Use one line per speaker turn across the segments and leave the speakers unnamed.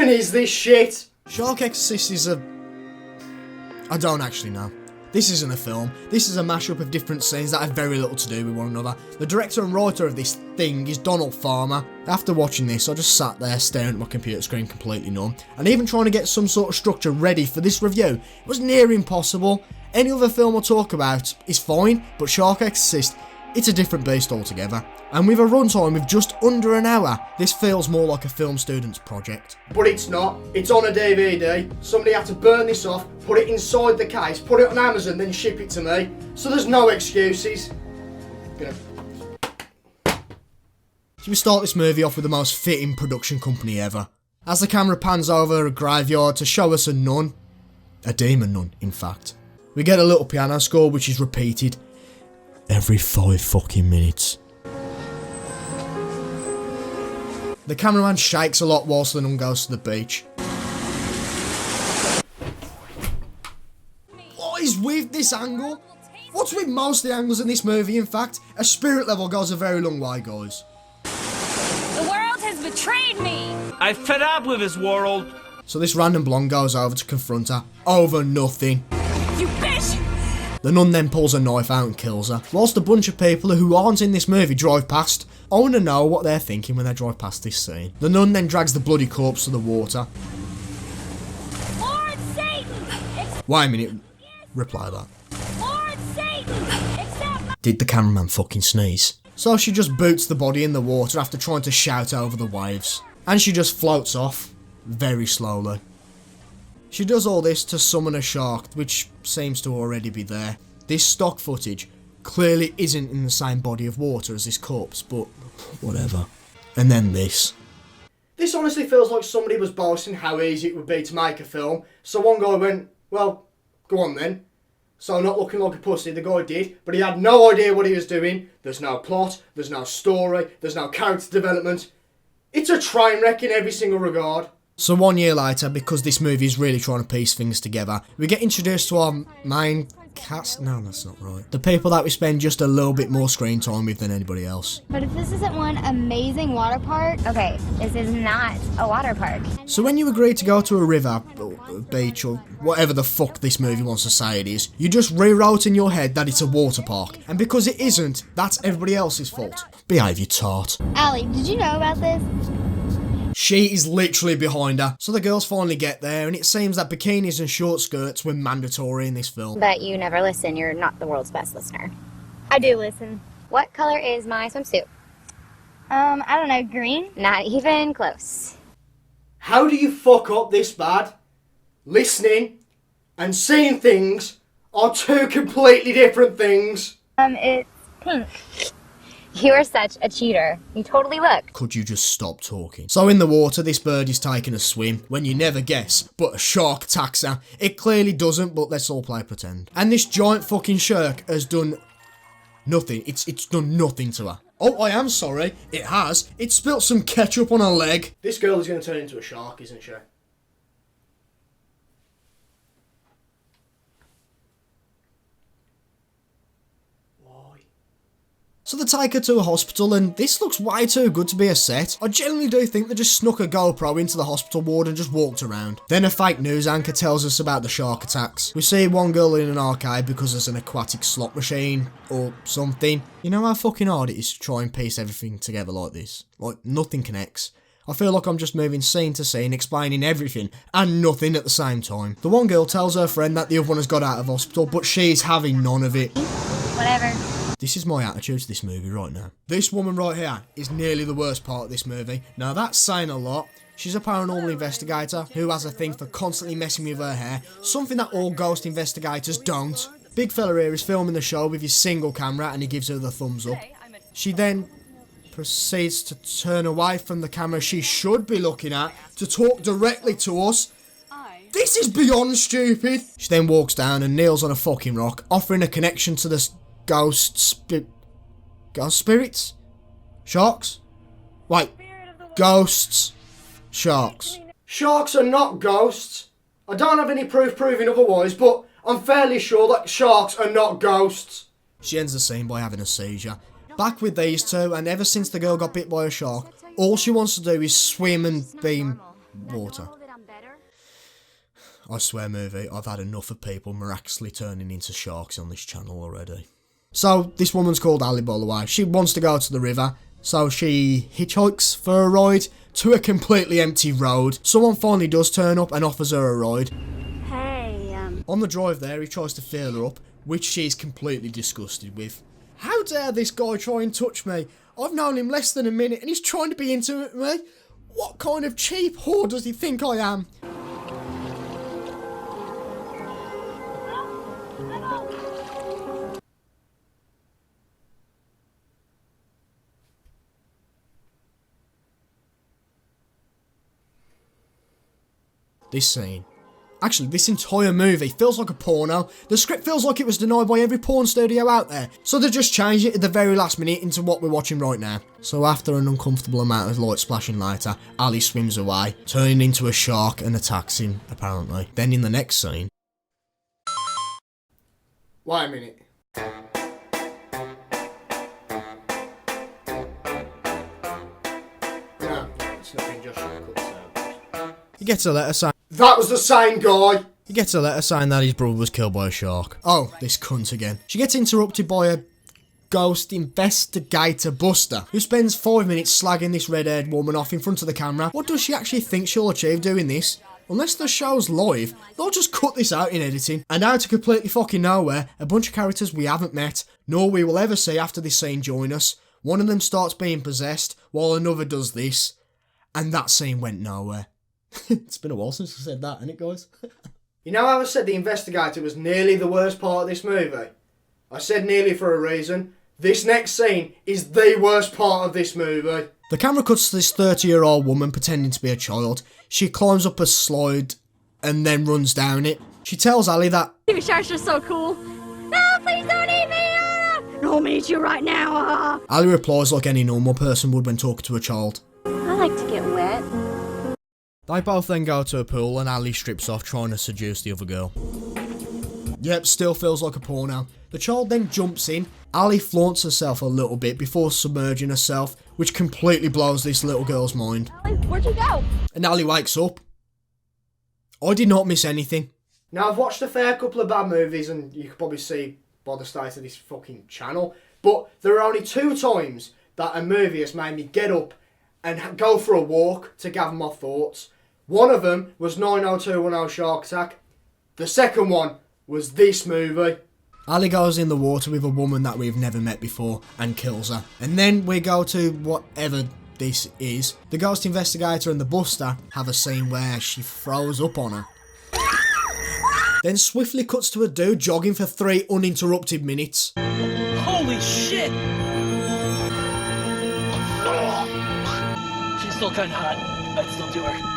even is this shit?
Shark Exorcist is a... I don't actually know. This isn't a film. This is a mashup of different scenes that have very little to do with one another. The director and writer of this thing is Donald Farmer. After watching this, I just sat there staring at my computer screen completely numb. And even trying to get some sort of structure ready for this review was near impossible. Any other film I'll talk about is fine, but Shark Exorcist, it's a different beast altogether. And with a runtime of just under an hour, this feels more like a film student's project.
But it's not. It's on a DVD. Somebody had to burn this off, put it inside the case, put it on Amazon, then ship it to me. So there's no excuses.
We start this movie off with the most fitting production company ever. As the camera pans over a graveyard to show us a nun. A demon nun, in fact. We get a little piano score which is repeated every 5 fucking minutes. The cameraman shakes a lot whilst the nun goes to the beach. What is with this angle? What's with most of the angles in this movie, in fact? A spirit level goes a very long way, guys.
The world has betrayed me!
I'm fed up with this world.
So this random blonde goes over to confront her, over nothing.
You bitch!
The nun then pulls a knife out and kills her, whilst a bunch of people who aren't in this movie drive past. I want to know what they're thinking when they drive past this scene. The nun then drags the bloody corpse to the water.
Lord Satan!
Wait a minute, reply that.
Lord Satan! Accept
Did the cameraman fucking sneeze? So she just boots the body in the water after trying to shout over the waves. And she just floats off, very slowly. She does all this to summon a shark, which seems to already be there. This stock footage clearly isn't in the same body of water as this corpse, but whatever. And then this.
This honestly feels like somebody was boasting how easy it would be to make a film. So one guy went, well, go on then. So not looking like a pussy, the guy did, but he had no idea what he was doing. There's no plot, there's no story, there's no character development. It's a train wreck in every single regard.
So 1 year later, because this movie is really trying to piece things together, we get introduced to our main cast. No, that's not right. The people that we spend just a little bit more screen time with than anybody else.
But if this isn't one amazing water park...
Okay, this is not a water park.
So when you agree to go to a river, or a beach, or whatever the fuck this movie wants to say it is, you just rewrote in your head that it's a water park. And because it isn't, that's everybody else's fault. Behave, you tart.
Allie, did you know about this?
She is literally behind her. So the girls finally get there, and it seems that bikinis and short skirts were mandatory in this film.
But you never listen. You're not the world's best listener.
I do listen.
What color is my swimsuit?
I don't know, green?
Not even close.
How do you fuck up this bad? Listening and seeing things are two completely different things.
It's pink.
You are such a cheater. You totally look.
Could you just stop talking? So in the water, this bird is taking a swim, when you never guess, but a shark attacks her. It clearly doesn't, but let's all play pretend. And this giant fucking shark has done nothing. It's done nothing to her. Oh, I am sorry. It has. It spilt some ketchup on her leg.
This girl is going to turn into a shark, isn't she?
So they take her to a hospital, and this looks way too good to be a set. I genuinely do think they just snuck a GoPro into the hospital ward and just walked around. Then a fake news anchor tells us about the shark attacks. We see one girl in an arcade because there's an aquatic slot machine or something. You know how fucking hard it is to try and piece everything together like this? Like, nothing connects. I feel like I'm just moving scene to scene, explaining everything and nothing at the same time. The one girl tells her friend that the other one has got out of hospital, but she's having none of it.
Whatever.
This is my attitude to this movie right now. This woman right here is nearly the worst part of this movie. Now that's saying a lot. She's a paranormal investigator who has a thing for constantly messing with her hair, something that all ghost investigators don't. Big fella here is filming the show with his single camera and he gives her the thumbs up. She then proceeds to turn away from the camera she should be looking at to talk directly to us. This is beyond stupid. She then walks down and kneels on a fucking rock, offering a connection to the ghost spirits? Sharks? Wait, ghosts? Sharks?
Sharks are not ghosts. I don't have any proof proving otherwise, but I'm fairly sure that sharks are not ghosts.
She ends the scene by having a seizure. Back with these two, and ever since the girl got bit by a shark, all she wants to do is swim and be in water. I swear, movie, I've had enough of people miraculously turning into sharks on this channel already. So, this woman's called Ali, by the way. She wants to go to the river, so she hitchhikes for a ride to a completely empty road. Someone finally does turn up and offers her a ride.
Hey,
On the drive there, he tries to fill her up, which she's completely disgusted with. How dare this guy try and touch me? I've known him less than a minute and he's trying to be intimate with me. What kind of cheap whore does he think I am? This scene. Actually, this entire movie feels like a porno. The script feels like it was denied by every porn studio out there. So they just changed it at the very last minute into what we're watching right now. So after an uncomfortable amount of light splashing later, Ali swims away, turning into a shark and attacks him, apparently. Then in the next scene...
Wait a minute. No, it's nothing, just shortcuts now.
He gets a letter saying...
That was the same guy!
He gets a letter saying that his brother was killed by a shark. Oh, this cunt again. She gets interrupted by a ghost investigator Buster, who spends 5 minutes slagging this red-haired woman off in front of the camera. What does she actually think she'll achieve doing this? Unless the show's live, they'll just cut this out in editing. And out of completely fucking nowhere, a bunch of characters we haven't met, nor we will ever see after this scene join us. One of them starts being possessed, while another does this. And that scene went nowhere. It's been a while since I said that, ain't it, guys?
You know how I said the investigator was nearly the worst part of this movie? I said nearly for a reason. This next scene is the worst part of this movie.
The camera cuts to this 30-year-old woman pretending to be a child. She climbs up a slide and then runs down it. She tells Ali that
TV sharks are so cool. No, please don't eat me. No, I'm gonna eat you right now.
Ali replies like any normal person would when talking to a child.
I like to get wet.
They both then go to a pool and Ali strips off trying to seduce the other girl. Yep, still feels like a porno. The child then jumps in. Ali flaunts herself a little bit before submerging herself, which completely blows this little girl's mind.
Where'd you go?
And Ali wakes up. I did not miss anything.
Now, I've watched a fair couple of bad movies, and you can probably see by the state of this fucking channel, but there are only 2 times that a movie has made me get up and go for a walk to gather my thoughts. One of them was 90210 Shark Attack. The second one was this movie.
Ali goes in the water with a woman that we've never met before and kills her. And then we go to whatever this is. The ghost investigator and the Buster have a scene where she throws up on her. Then swiftly cuts to a dude jogging for 3 uninterrupted minutes.
Holy shit! She's still kinda hot. I'd still do her.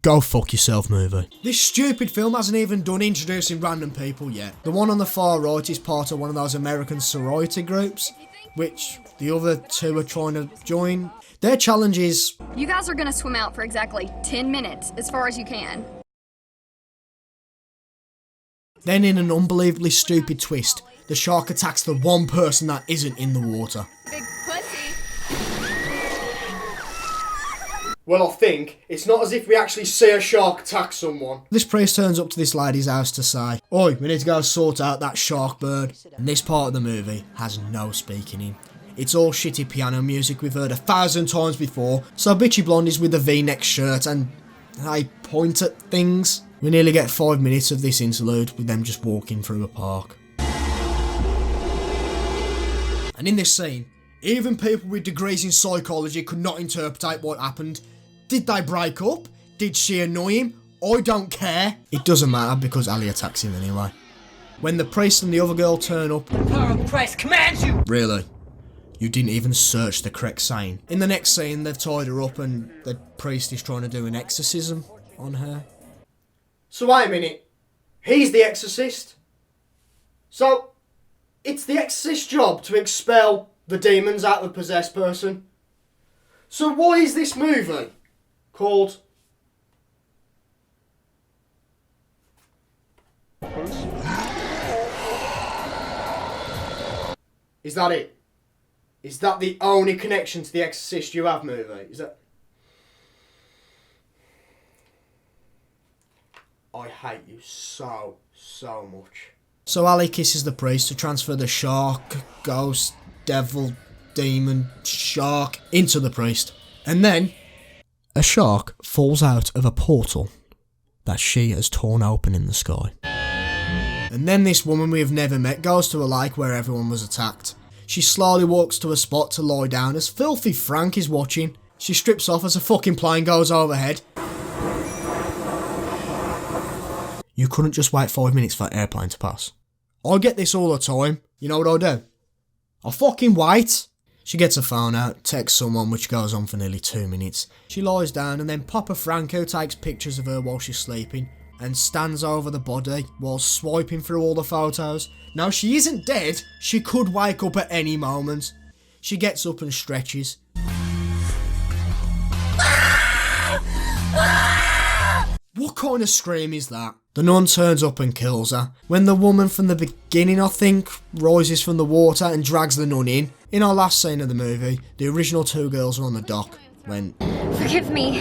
Go fuck yourself, movie. This stupid film hasn't even done introducing random people yet. The one on the far right is part of one of those American sorority groups, which the other 2 are trying to join. Their challenge is...
You guys are gonna swim out for exactly 10 minutes, as far as you can.
Then in an unbelievably stupid twist, the shark attacks the one person that isn't in the water.
Big pussy.
Well, I think it's not as if we actually see a shark attack someone.
This priest turns up to this lady's house to say, "Oi, we need to go sort out that shark bird." And this part of the movie has no speaking in. It's all shitty piano music we've heard 1,000 times before, so bitchy blondies with a V-neck shirt and they point at things. We nearly get 5 minutes of this interlude with them just walking through a park. And in this scene, even people with degrees in psychology could not interpret what happened. Did they break up? Did she annoy him? I don't care. It doesn't matter because Ali attacks him anyway. When the priest and the other girl turn up...
The power of Christ commands you!
Really? You didn't even search the correct scene. In the next scene, they've tied her up and the priest is trying to do an exorcism on her.
So wait a minute. He's the exorcist. So, it's the exorcist's job to expel the demons out of the possessed person. So why is this movie called... Is that it? Is that the only connection to the Exorcist you have, movie? Is that... I hate you so much.
So Ali kisses the priest to transfer the shark, ghost, devil, demon, shark into the priest. And then a shark falls out of a portal that she has torn open in the sky. And then this woman we have never met goes to a lake where everyone was attacked. She slowly walks to a spot to lie down as filthy Frank is watching. She strips off as a fucking plane goes overhead. You couldn't just wait 5 minutes for that airplane to pass. I get this all the time. You know what I do? I fucking wait. She gets her phone out, texts someone, which goes on for nearly 2 minutes. She lies down and then Papa Franco takes pictures of her while she's sleeping and stands over the body while swiping through all the photos. Now she isn't dead, she could wake up at any moment. She gets up and stretches. What kind of scream is that? The nun turns up and kills her. When the woman from the beginning, I think, rises from the water and drags the nun in. In our last scene of the movie, the original two girls are on the dock when...
Forgive me.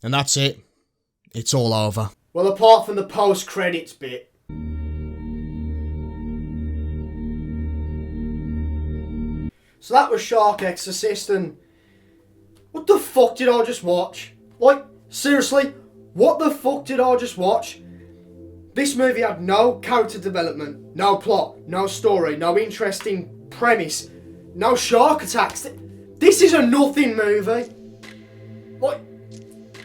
And that's it. It's all over.
Well, apart from the post-credits bit. So that was Shark Exorcist, and what the fuck did I just watch? Like, seriously, what the fuck did I just watch? This movie had no character development, no plot, no story, no interesting premise, no shark attacks. This is a nothing movie. Like,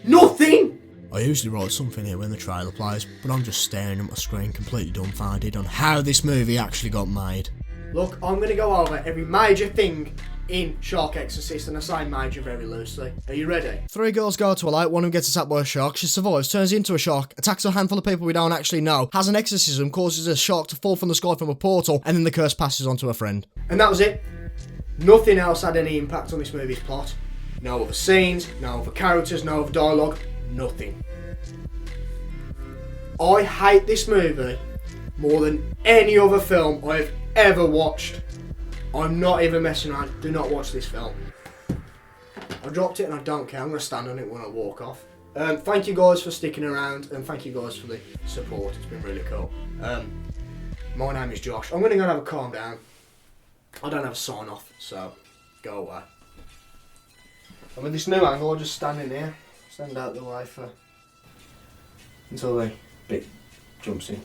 nothing!
I usually write something here when the trailer plays, but I'm just staring at my screen completely dumbfounded on how this movie actually got made.
Look, I'm going to go over every major thing in Shark Exorcist, and I say major very loosely. Are you ready?
3 girls go to a lake, one of them gets attacked by a shark, she survives, turns into a shark, attacks a handful of people we don't actually know, has an exorcism, causes a shark to fall from the sky from a portal, and then the curse passes on to a friend.
And that was it. Nothing else had any impact on this movie's plot. No other scenes, no other characters, no other dialogue, nothing. I hate this movie more than any other film I've ever watched. I'm not even messing around. Do not watch this film. I dropped it and I don't care. I'm going to stand on it when I walk off. Thank you guys for sticking around, and thank you guys for the support. It's been really cool. My name is Josh. I'm going to go and have a calm down. I don't have a sign off, so go away. And with this new angle, I'll just stand in here, stand out the way for until the bit jumps in.